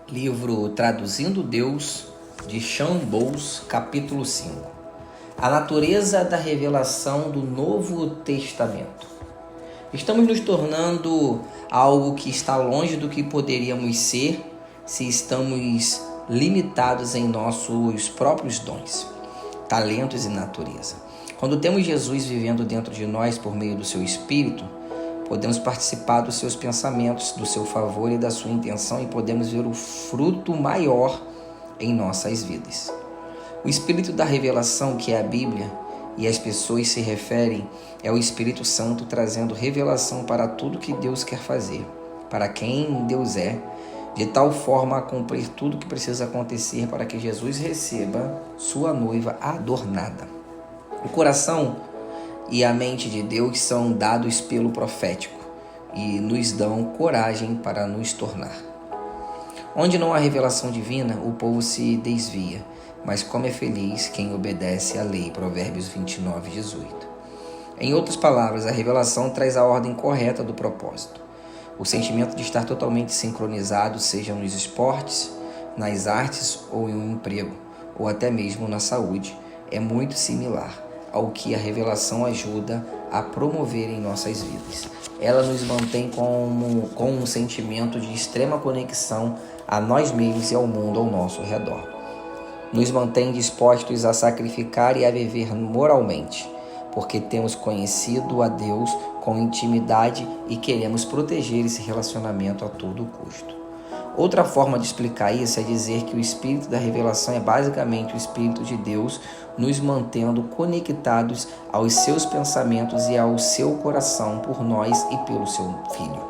Livro Traduzindo Deus, de Sean Bowles, capítulo 5. A natureza da revelação do Novo Testamento. Estamos nos tornando algo que está longe do que poderíamos ser se estamos limitados em nossos próprios dons, talentos e natureza. Quando temos Jesus vivendo dentro de nós por meio do seu Espírito, podemos participar dos seus pensamentos, do seu favor e da sua intenção e podemos ver o fruto maior em nossas vidas. O Espírito da revelação, que é a Bíblia, e as pessoas se referem, é o Espírito Santo trazendo revelação para tudo que Deus quer fazer, para quem Deus é, de tal forma a cumprir tudo que precisa acontecer para que Jesus receba sua noiva adornada. O coração e a mente de Deus são dados pelo profético e nos dão coragem para nos tornar. Onde não há revelação divina, o povo se desvia, mas como é feliz quem obedece à lei, Provérbios 29:18. Em outras palavras, a revelação traz a ordem correta do propósito. O sentimento de estar totalmente sincronizado, seja nos esportes, nas artes ou em um emprego, ou até mesmo na saúde, é muito similar ao que a revelação ajuda a promover em nossas vidas. Ela nos mantém com um sentimento de extrema conexão a nós mesmos e ao mundo ao nosso redor. Nos mantém dispostos a sacrificar e a viver moralmente, porque temos conhecido a Deus com intimidade e queremos proteger esse relacionamento a todo custo. Outra forma de explicar isso é dizer que o Espírito da revelação é basicamente o Espírito de Deus nos mantendo conectados aos seus pensamentos e ao seu coração por nós e pelo seu Filho.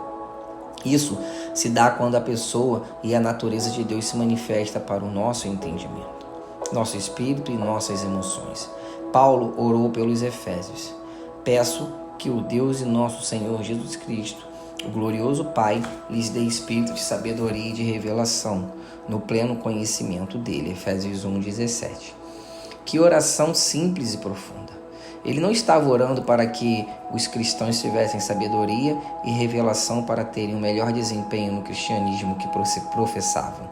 Isso se dá quando a pessoa e a natureza de Deus se manifesta para o nosso entendimento, nosso espírito e nossas emoções. Paulo orou pelos Efésios. Peço que o Deus e nosso Senhor Jesus Cristo, o glorioso Pai, lhes dê espírito de sabedoria e de revelação, no pleno conhecimento dele. Efésios 1:17. Que oração simples e profunda. Ele não estava orando para que os cristãos tivessem sabedoria e revelação para terem um melhor desempenho no cristianismo que professavam,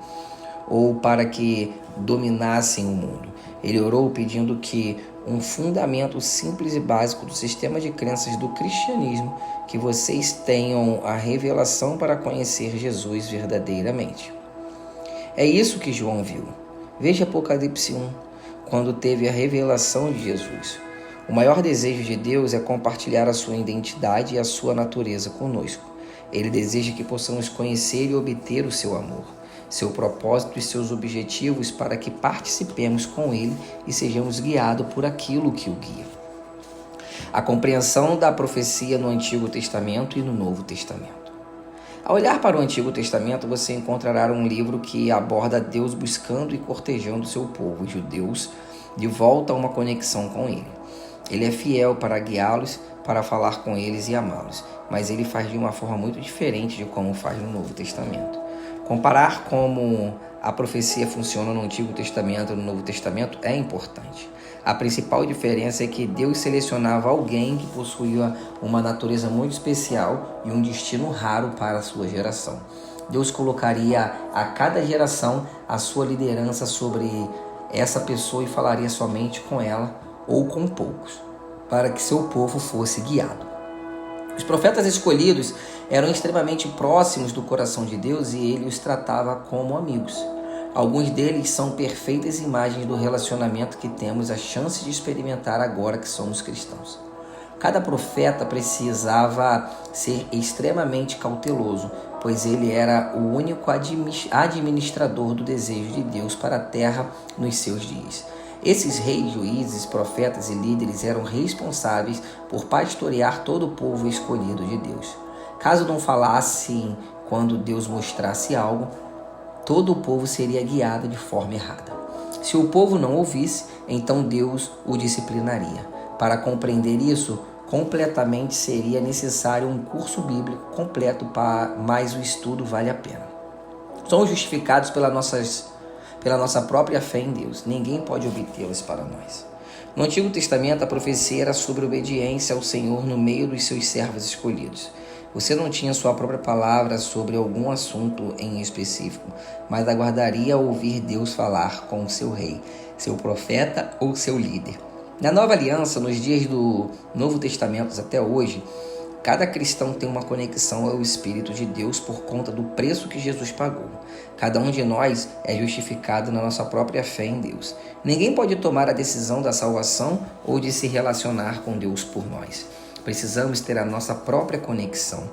ou para que dominassem o mundo. Ele orou pedindo que um fundamento simples e básico do sistema de crenças do cristianismo, que vocês tenham a revelação para conhecer Jesus verdadeiramente. É isso que João viu. Veja Apocalipse 1, quando teve a revelação de Jesus. O maior desejo de Deus é compartilhar a sua identidade e a sua natureza conosco. Ele deseja que possamos conhecer e obter o seu amor, seu propósito e seus objetivos para que participemos com ele e sejamos guiados por aquilo que o guia. A compreensão da profecia no Antigo Testamento e no Novo Testamento. Ao olhar para o Antigo Testamento, você encontrará um livro que aborda Deus buscando e cortejando seu povo, os judeus, de volta a uma conexão com ele. Ele é fiel para guiá-los, para falar com eles e amá-los, mas ele faz de uma forma muito diferente de como faz no Novo Testamento. Comparar como a profecia funciona no Antigo Testamento e no Novo Testamento é importante. A principal diferença é que Deus selecionava alguém que possuía uma natureza muito especial e um destino raro para a sua geração. Deus colocaria a cada geração a sua liderança sobre essa pessoa e falaria somente com ela ou com poucos, para que seu povo fosse guiado. Os profetas escolhidos eram extremamente próximos do coração de Deus e ele os tratava como amigos. Alguns deles são perfeitas imagens do relacionamento que temos a chance de experimentar agora que somos cristãos. Cada profeta precisava ser extremamente cauteloso, pois ele era o único administrador do desejo de Deus para a terra nos seus dias. Esses reis, juízes, profetas e líderes eram responsáveis por pastorear todo o povo escolhido de Deus. Caso não falassem quando Deus mostrasse algo, todo o povo seria guiado de forma errada. Se o povo não ouvisse, então Deus o disciplinaria. Para compreender isso completamente, seria necessário um curso bíblico completo, mas o estudo vale a pena. Somos justificados pela nossa própria fé em Deus. Ninguém pode obtê-las para nós. No Antigo Testamento, a profecia era sobre obediência ao Senhor no meio dos seus servos escolhidos. Você não tinha sua própria palavra sobre algum assunto em específico, mas aguardaria ouvir Deus falar com o seu rei, seu profeta ou seu líder. Na Nova Aliança, nos dias do Novo Testamento até hoje, cada cristão tem uma conexão ao Espírito de Deus por conta do preço que Jesus pagou. Cada um de nós é justificado na nossa própria fé em Deus. Ninguém pode tomar a decisão da salvação ou de se relacionar com Deus por nós. Precisamos ter a nossa própria conexão.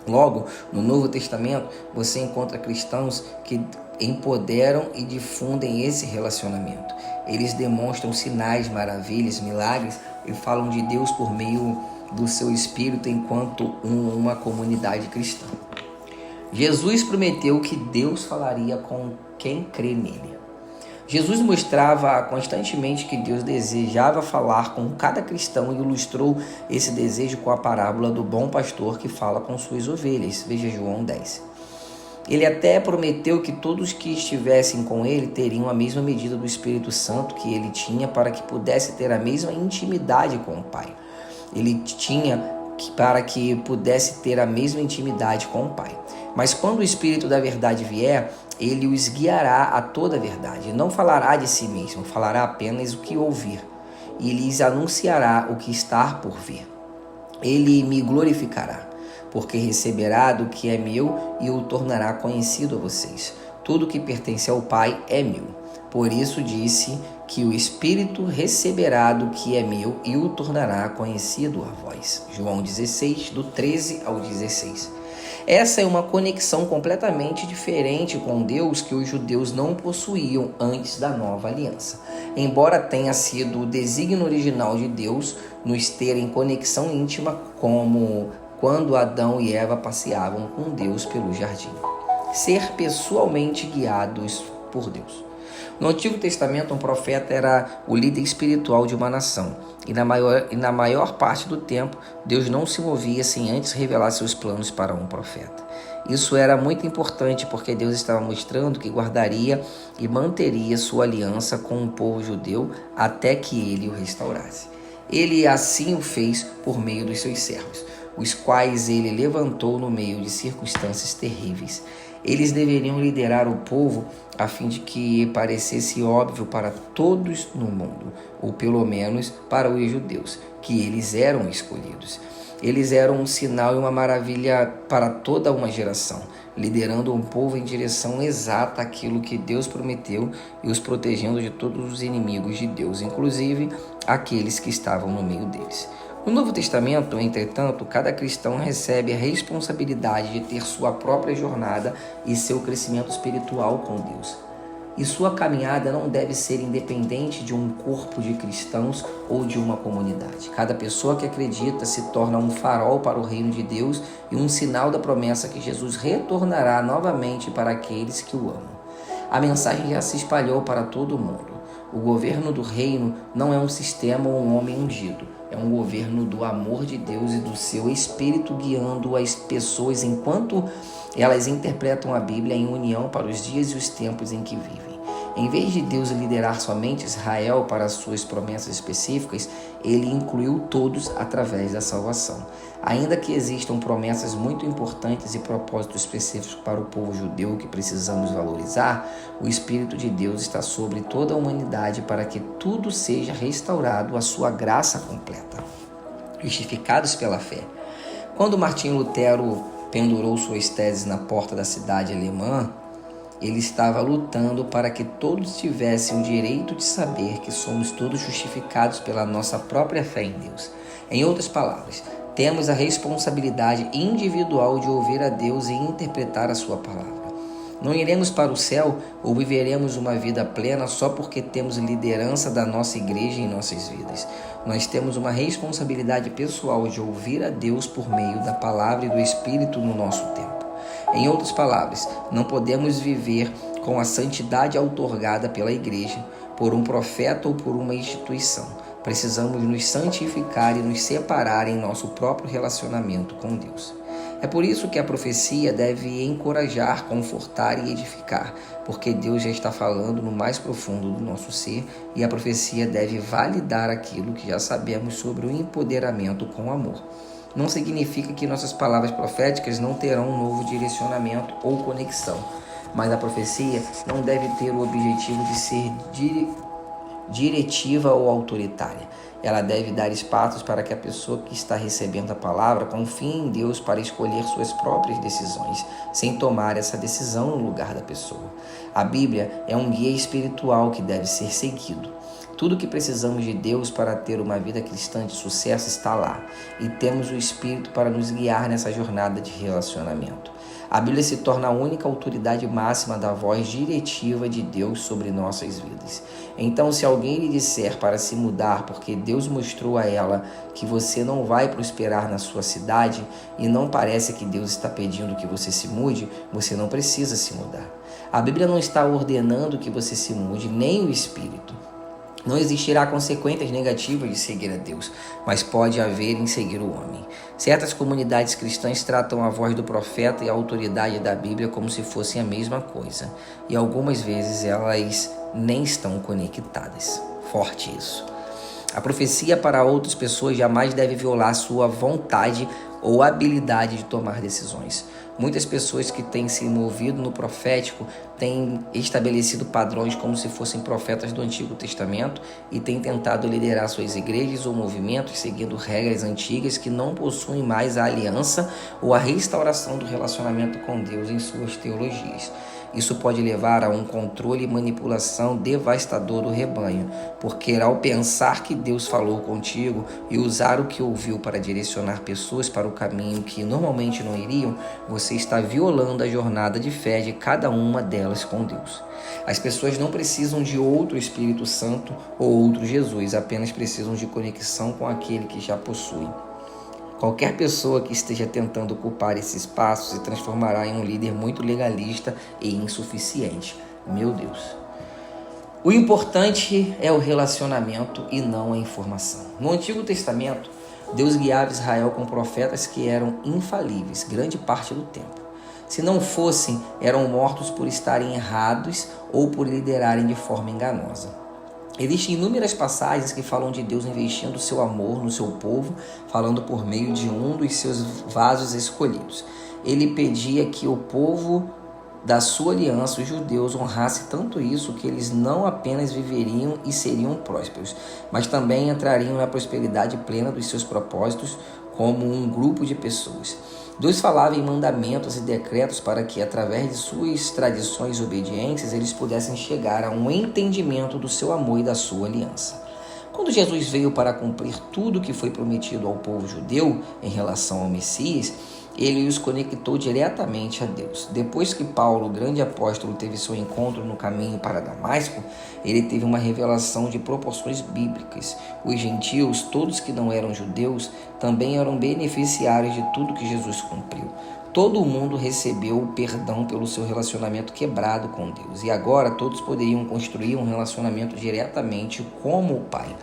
Logo, no Novo Testamento, você encontra cristãos que empoderam e difundem esse relacionamento. Eles demonstram sinais, maravilhas, milagres e falam de Deus por meio do seu Espírito enquanto uma comunidade cristã. Jesus prometeu que Deus falaria com quem crê nele. Jesus mostrava constantemente que Deus desejava falar com cada cristão e ilustrou esse desejo com a parábola do bom pastor que fala com suas ovelhas. Veja João 10. Ele até prometeu que todos que estivessem com ele teriam a mesma medida do Espírito Santo que ele tinha para que pudesse ter a mesma intimidade com o Pai. Ele tinha para que pudesse ter a mesma intimidade com o Pai. Mas quando o Espírito da verdade vier, ele os guiará a toda a verdade. Não falará de si mesmo, falará apenas o que ouvir. E lhes anunciará o que está por vir. Ele me glorificará, porque receberá do que é meu e o tornará conhecido a vocês. Tudo que pertence ao Pai é meu. Por isso disse que o Espírito receberá do que é meu e o tornará conhecido a vós. João 16, do 13 ao 16. Essa é uma conexão completamente diferente com Deus que os judeus não possuíam antes da nova aliança. Embora tenha sido o desígnio original de Deus nos ter em conexão íntima, como quando Adão e Eva passeavam com Deus pelo jardim. Ser pessoalmente guiados por Deus. No Antigo Testamento, um profeta era o líder espiritual de uma nação. E na maior parte do tempo, Deus não se movia sem antes revelar seus planos para um profeta. Isso era muito importante porque Deus estava mostrando que guardaria e manteria sua aliança com o povo judeu até que ele o restaurasse. Ele assim o fez por meio dos seus servos, os quais ele levantou no meio de circunstâncias terríveis. Eles deveriam liderar o povo a fim de que parecesse óbvio para todos no mundo, ou pelo menos para os judeus, que eles eram escolhidos. Eles eram um sinal e uma maravilha para toda uma geração, liderando um povo em direção exata àquilo que Deus prometeu e os protegendo de todos os inimigos de Deus, inclusive aqueles que estavam no meio deles. No Novo Testamento, entretanto, cada cristão recebe a responsabilidade de ter sua própria jornada e seu crescimento espiritual com Deus. E sua caminhada não deve ser independente de um corpo de cristãos ou de uma comunidade. Cada pessoa que acredita se torna um farol para o reino de Deus e um sinal da promessa que Jesus retornará novamente para aqueles que o amam. A mensagem já se espalhou para todo o mundo. O governo do reino não é um sistema ou um homem ungido. É um governo do amor de Deus e do seu Espírito guiando as pessoas enquanto elas interpretam a Bíblia em união para os dias e os tempos em que vivem. Em vez de Deus liderar somente Israel para as suas promessas específicas, ele incluiu todos através da salvação. Ainda que existam promessas muito importantes e propósitos específicos para o povo judeu que precisamos valorizar, o Espírito de Deus está sobre toda a humanidade para que tudo seja restaurado à sua graça completa. Justificados pela fé. Quando Martinho Lutero pendurou suas teses na porta da cidade alemã, ele estava lutando para que todos tivessem o direito de saber que somos todos justificados pela nossa própria fé em Deus. Em outras palavras, temos a responsabilidade individual de ouvir a Deus e interpretar a sua palavra. Não iremos para o céu ou viveremos uma vida plena só porque temos liderança da nossa igreja em nossas vidas. Nós temos uma responsabilidade pessoal de ouvir a Deus por meio da palavra e do Espírito no nosso tempo. Em outras palavras, não podemos viver com a santidade outorgada pela igreja, por um profeta ou por uma instituição. Precisamos nos santificar e nos separar em nosso próprio relacionamento com Deus. É por isso que a profecia deve encorajar, confortar e edificar, porque Deus já está falando no mais profundo do nosso ser e a profecia deve validar aquilo que já sabemos sobre o empoderamento com amor. não significa que nossas palavras proféticas não terão um novo direcionamento ou conexão, mas a profecia não deve ter o objetivo de ser diretiva ou autoritária. Ela deve dar espaços para que a pessoa que está recebendo a palavra confie em Deus para escolher suas próprias decisões, sem tomar essa decisão no lugar da pessoa. A Bíblia é um guia espiritual que deve ser seguido. Tudo que precisamos de Deus para ter uma vida cristã de sucesso está lá, e temos o Espírito para nos guiar nessa jornada de relacionamento. A Bíblia se torna a única autoridade máxima da voz diretiva de Deus sobre nossas vidas. Então, se alguém lhe disser para se mudar porque Deus mostrou a ela que você não vai prosperar na sua cidade e não parece que Deus está pedindo que você se mude, você não precisa se mudar. A Bíblia não está ordenando que você se mude, nem o Espírito. Não existirá consequências negativas de seguir a Deus, mas pode haver em seguir o homem. Certas comunidades cristãs tratam a voz do profeta e a autoridade da Bíblia como se fossem a mesma coisa, e algumas vezes elas nem estão conectadas. Forte isso. A profecia para outras pessoas jamais deve violar sua vontade ou habilidade de tomar decisões. Muitas pessoas que têm se movido no profético têm estabelecido padrões como se fossem profetas do Antigo Testamento e têm tentado liderar suas igrejas ou movimentos seguindo regras antigas que não possuem mais a aliança ou a restauração do relacionamento com Deus em suas teologias. Isso pode levar a um controle e manipulação devastador do rebanho, porque ao pensar que Deus falou contigo e usar o que ouviu para direcionar pessoas para o caminho que normalmente não iriam, você está violando a jornada de fé de cada uma delas com Deus. As pessoas não precisam de outro Espírito Santo ou outro Jesus, apenas precisam de conexão com aquele que já possuem. Qualquer pessoa que esteja tentando ocupar esse espaço se transformará em um líder muito legalista e insuficiente. Meu Deus. O importante é o relacionamento e não a informação. No Antigo Testamento, Deus guiava Israel com profetas que eram infalíveis grande parte do tempo. Se não fossem, eram mortos por estarem errados ou por liderarem de forma enganosa. Existem inúmeras passagens que falam de Deus investindo seu amor no seu povo, falando por meio de um dos seus vasos escolhidos. Ele pedia que o povo da sua aliança, os judeus, honrasse tanto isso que eles não apenas viveriam e seriam prósperos, mas também entrariam na prosperidade plena dos seus propósitos como um grupo de pessoas. Deus falava em mandamentos e decretos para que, através de suas tradições e obediências, eles pudessem chegar a um entendimento do seu amor e da sua aliança. Quando Jesus veio para cumprir tudo o que foi prometido ao povo judeu em relação ao Messias, ele os conectou diretamente a Deus. Depois que Paulo, o grande apóstolo, teve seu encontro no caminho para Damasco, ele teve uma revelação de proporções bíblicas. Os gentios, todos que não eram judeus, também eram beneficiários de tudo que Jesus cumpriu. Todo mundo recebeu o perdão pelo seu relacionamento quebrado com Deus. E agora todos poderiam construir um relacionamento diretamente como o Pai,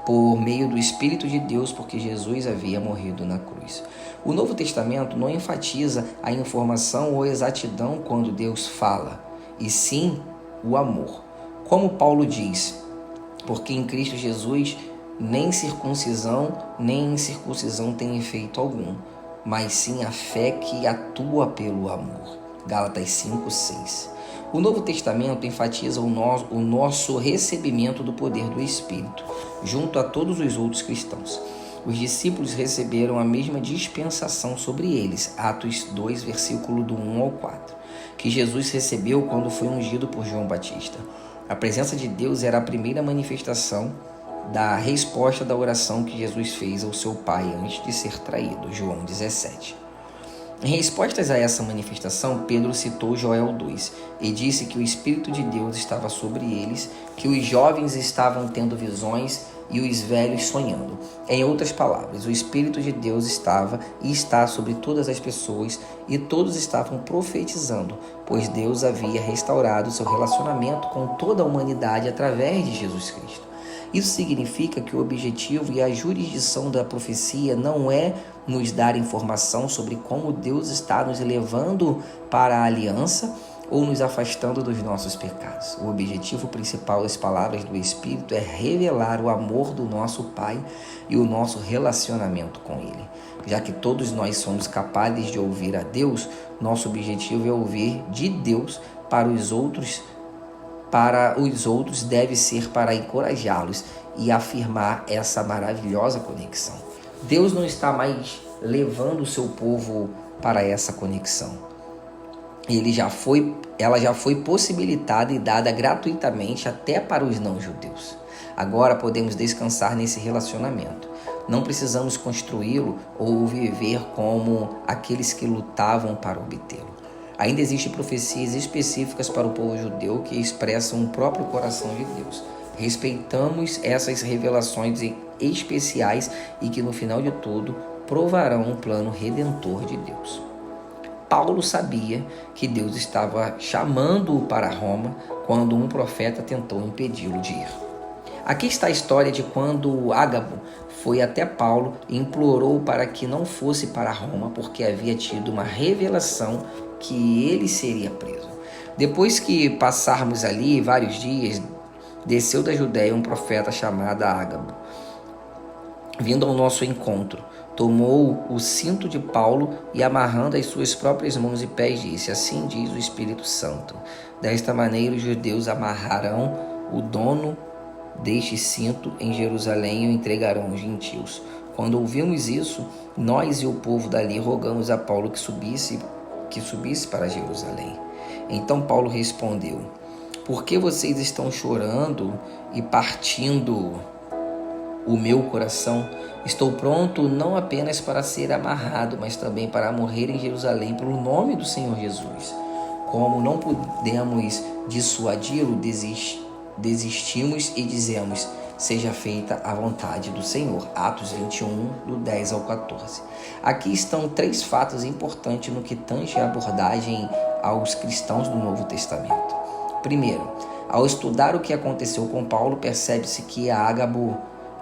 por meio do Espírito de Deus, porque Jesus havia morrido na cruz. O Novo Testamento não enfatiza a informação ou exatidão quando Deus fala, e sim o amor. Como Paulo diz, porque em Cristo Jesus nem circuncisão nem incircuncisão tem efeito algum, mas sim a fé que atua pelo amor. Gálatas 5:6. O Novo Testamento enfatiza o nosso recebimento do poder do Espírito, junto a todos os outros cristãos. Os discípulos receberam a mesma dispensação sobre eles, Atos 2, versículo do 1 ao 4, que Jesus recebeu quando foi ungido por João Batista. A presença de Deus era a primeira manifestação da resposta da oração que Jesus fez ao seu Pai antes de ser traído, João 17. Em respostas a essa manifestação, Pedro citou Joel 2 e disse que o Espírito de Deus estava sobre eles, que os jovens estavam tendo visões e os velhos sonhando. Em outras palavras, o Espírito de Deus estava e está sobre todas as pessoas e todos estavam profetizando, pois Deus havia restaurado seu relacionamento com toda a humanidade através de Jesus Cristo. Isso significa que o objetivo e a jurisdição da profecia não é nos dar informação sobre como Deus está nos levando para a aliança ou nos afastando dos nossos pecados. O objetivo principal das palavras do Espírito é revelar o amor do nosso Pai e o nosso relacionamento com Ele. Já que todos nós somos capazes de ouvir a Deus, nosso objetivo é ouvir de Deus para os outros. Para os outros deve ser para encorajá-los e afirmar essa maravilhosa conexão. Deus não está mais levando o seu povo para essa conexão. Ela já foi possibilitada e dada gratuitamente até para os não-judeus. Agora podemos descansar nesse relacionamento. Não precisamos construí-lo ou viver como aqueles que lutavam para obtê-lo. Ainda existem profecias específicas para o povo judeu que expressam o próprio coração de Deus. Respeitamos essas revelações especiais e que no final de tudo provarão o plano redentor de Deus. Paulo sabia que Deus estava chamando-o para Roma quando um profeta tentou impedi-lo de ir. Aqui está a história de quando Ágabo foi até Paulo e implorou para que não fosse para Roma porque havia tido uma revelação que ele seria preso. Depois que passarmos ali vários dias, desceu da Judéia um profeta chamado Ágabo. Vindo ao nosso encontro, tomou o cinto de Paulo e, amarrando as suas próprias mãos e pés, disse: assim diz o Espírito Santo. Desta maneira os judeus amarrarão o dono deste cinto em Jerusalém e o entregarão aos gentios. Quando ouvimos isso, nós e o povo dali rogamos a Paulo que subisse para Jerusalém. Então Paulo respondeu: por que vocês estão chorando e partindo o meu coração? Estou pronto não apenas para ser amarrado, mas também para morrer em Jerusalém pelo nome do Senhor Jesus. Como não podemos dissuadi-lo, desistimos e dizemos: seja feita a vontade do Senhor. Atos 21, do 10 ao 14. Aqui estão 3 fatos importantes no que tange a abordagem aos cristãos do Novo Testamento. Primeiro, ao estudar o que aconteceu com Paulo, percebe-se que Ágabo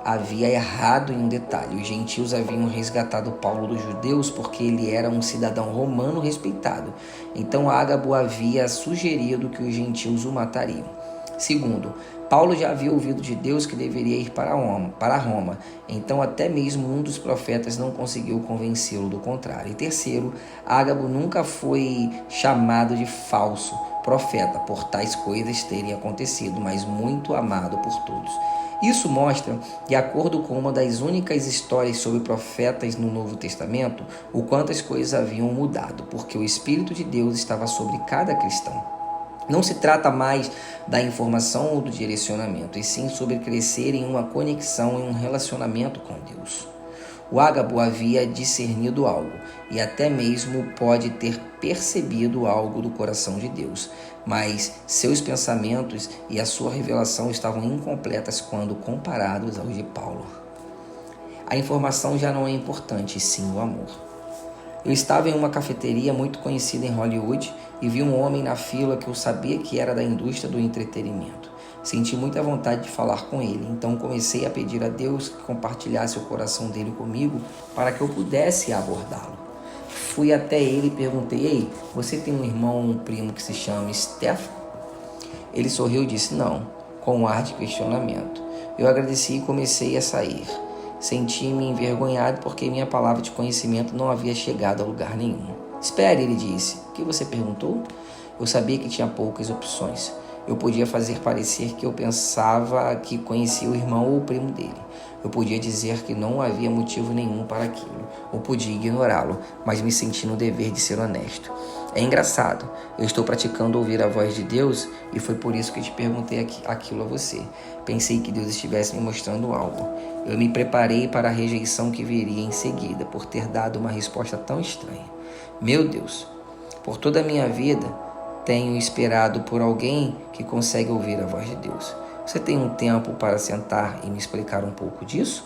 havia errado em um detalhe. Os gentios haviam resgatado Paulo dos judeus porque ele era um cidadão romano respeitado. Então Ágabo havia sugerido que os gentios o matariam. Segundo, Paulo já havia ouvido de Deus que deveria ir para Roma, então até mesmo um dos profetas não conseguiu convencê-lo do contrário. E terceiro, Ágabo nunca foi chamado de falso profeta por tais coisas terem acontecido, mas muito amado por todos. Isso mostra, de acordo com uma das únicas histórias sobre profetas no Novo Testamento, o quanto as coisas haviam mudado, porque o Espírito de Deus estava sobre cada cristão. Não se trata mais da informação ou do direcionamento, e sim sobre crescer em uma conexão, em um relacionamento com Deus. O Ágabo havia discernido algo, e até mesmo pode ter percebido algo do coração de Deus, mas seus pensamentos e a sua revelação estavam incompletas quando comparados aos de Paulo. A informação já não é importante, e sim o amor. Eu estava em uma cafeteria muito conhecida em Hollywood e vi um homem na fila que eu sabia que era da indústria do entretenimento. Senti muita vontade de falar com ele, então comecei a pedir a Deus que compartilhasse o coração dele comigo para que eu pudesse abordá-lo. Fui até ele e perguntei: ei, você tem um irmão ou um primo que se chama Steph? Ele sorriu e disse: não, com um ar de questionamento. Eu agradeci e comecei a sair. Senti-me envergonhado porque minha palavra de conhecimento não havia chegado a lugar nenhum. Espere, ele disse. O que você perguntou? Eu sabia que tinha poucas opções. Eu podia fazer parecer que eu pensava que conhecia o irmão ou o primo dele. Eu podia dizer que não havia motivo nenhum para aquilo, ou podia ignorá-lo, mas me senti no dever de ser honesto. É engraçado, eu estou praticando ouvir a voz de Deus e foi por isso que te perguntei aquilo a você. Pensei que Deus estivesse me mostrando algo. Eu me preparei para a rejeição que viria em seguida, por ter dado uma resposta tão estranha. Meu Deus, por toda a minha vida, tenho esperado por alguém que consegue ouvir a voz de Deus. Você tem um tempo para sentar e me explicar um pouco disso?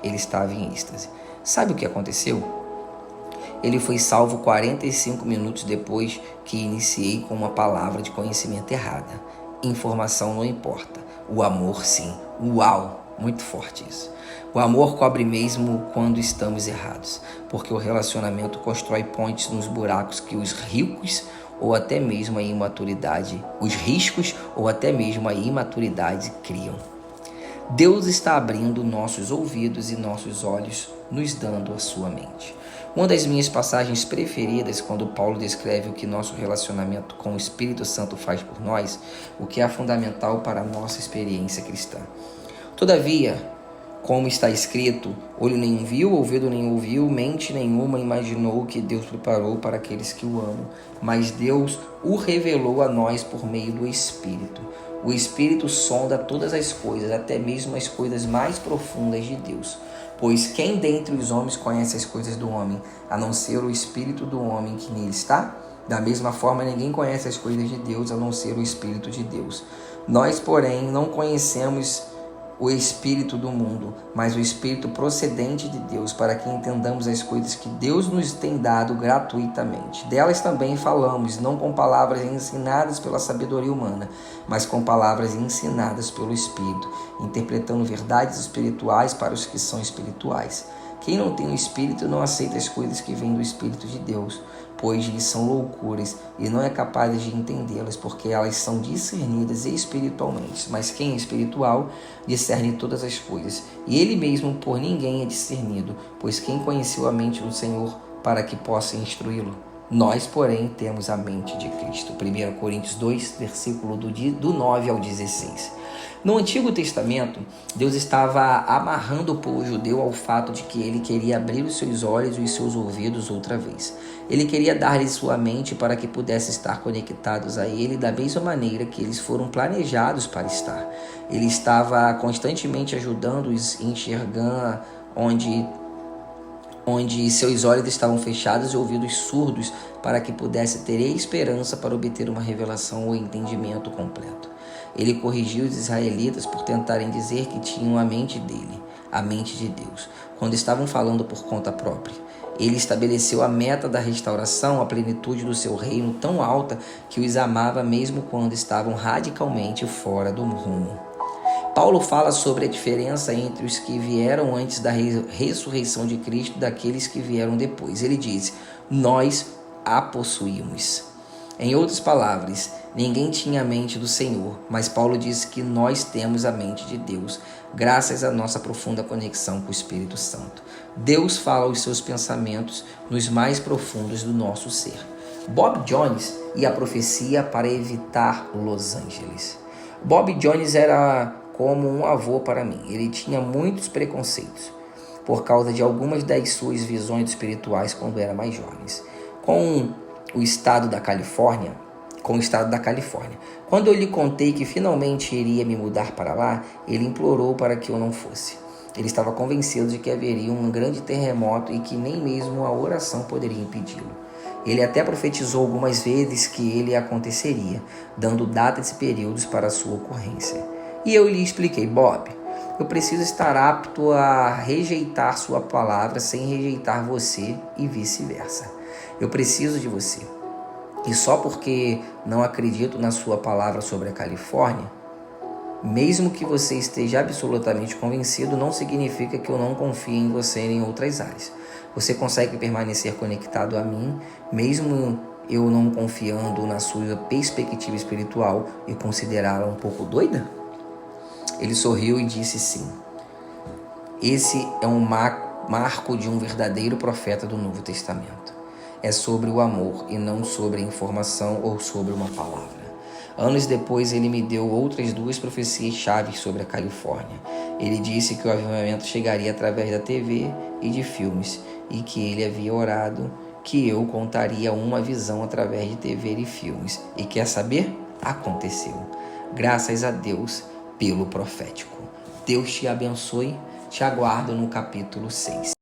Ele estava em êxtase. Sabe o que aconteceu? Ele foi salvo 45 minutos depois que iniciei com uma palavra de conhecimento errada. Informação não importa. O amor, sim. Uau! Muito forte isso. O amor cobre mesmo quando estamos errados, porque o relacionamento constrói pontes nos buracos que os ricos ou até mesmo a imaturidade, os riscos ou até mesmo a imaturidade criam. Deus está abrindo nossos ouvidos e nossos olhos, nos dando a sua mente. Uma das minhas passagens preferidas, quando Paulo descreve o que nosso relacionamento com o Espírito Santo faz por nós, o que é fundamental para a nossa experiência cristã. Todavia, como está escrito, olho nenhum viu, ouvido nenhum ouviu, mente nenhuma imaginou o que Deus preparou para aqueles que o amam, mas Deus o revelou a nós por meio do Espírito. O Espírito sonda todas as coisas, até mesmo as coisas mais profundas de Deus. Pois quem dentre os homens conhece as coisas do homem, a não ser o Espírito do homem que nele está? Da mesma forma, ninguém conhece as coisas de Deus, a não ser o Espírito de Deus. Nós, porém, não conhecemos o espírito do mundo, mas o espírito procedente de Deus, para que entendamos as coisas que Deus nos tem dado gratuitamente. Delas também falamos, não com palavras ensinadas pela sabedoria humana, mas com palavras ensinadas pelo Espírito, interpretando verdades espirituais para os que são espirituais. Quem não tem o Espírito não aceita as coisas que vêm do Espírito de Deus, pois lhes são loucuras e não é capaz de entendê-las, porque elas são discernidas espiritualmente. Mas quem é espiritual discerne todas as coisas, e ele mesmo por ninguém é discernido, pois quem conheceu a mente do Senhor para que possa instruí-lo? Nós, porém, temos a mente de Cristo. 1 Coríntios 2, versículo do 9 ao 16. No Antigo Testamento, Deus estava amarrando o povo judeu ao fato de que ele queria abrir os seus olhos e os seus ouvidos outra vez. Ele queria dar-lhes sua mente para que pudessem estar conectados a ele da mesma maneira que eles foram planejados para estar. Ele estava constantemente ajudando-os a enxergar onde seus olhos estavam fechados e ouvidos surdos, para que pudesse ter esperança para obter uma revelação ou entendimento completo. Ele corrigiu os israelitas por tentarem dizer que tinham a mente dele, a mente de Deus, quando estavam falando por conta própria. Ele estabeleceu a meta da restauração, a plenitude do seu reino tão alta que os amava mesmo quando estavam radicalmente fora do rumo. Paulo fala sobre a diferença entre os que vieram antes da ressurreição de Cristo e daqueles que vieram depois. Ele diz: nós a possuímos. Em outras palavras, ninguém tinha a mente do Senhor, mas Paulo diz que nós temos a mente de Deus, graças à nossa profunda conexão com o Espírito Santo. Deus fala os seus pensamentos nos mais profundos do nosso ser. Bob Jones e a profecia para evitar Los Angeles. Bob Jones era como um avô para mim. Ele tinha muitos preconceitos por causa de algumas das suas visões espirituais quando era mais jovem. Com o estado da Califórnia. Quando eu lhe contei que finalmente iria me mudar para lá, ele implorou para que eu não fosse. Ele estava convencido de que haveria um grande terremoto e que nem mesmo a oração poderia impedi-lo. Ele até profetizou algumas vezes que ele aconteceria, dando datas e períodos para a sua ocorrência. E eu lhe expliquei: Bob, eu preciso estar apto a rejeitar sua palavra sem rejeitar você e vice-versa. Eu preciso de você. E só porque não acredito na sua palavra sobre a Califórnia, mesmo que você esteja absolutamente convencido, não significa que eu não confie em você em outras áreas. Você consegue permanecer conectado a mim, mesmo eu não confiando na sua perspectiva espiritual e considerá-la um pouco doida? Ele sorriu e disse sim. Esse é um marco de um verdadeiro profeta do Novo Testamento. É sobre o amor e não sobre a informação ou sobre uma palavra. Anos depois, ele me deu outras 2 profecias chaves sobre a Califórnia. Ele disse que o avivamento chegaria através da TV e de filmes, e que ele havia orado que eu contaria uma visão através de TV e filmes. E quer saber? Aconteceu. Graças a Deus pelo profético. Deus te abençoe. Te aguardo no capítulo 6.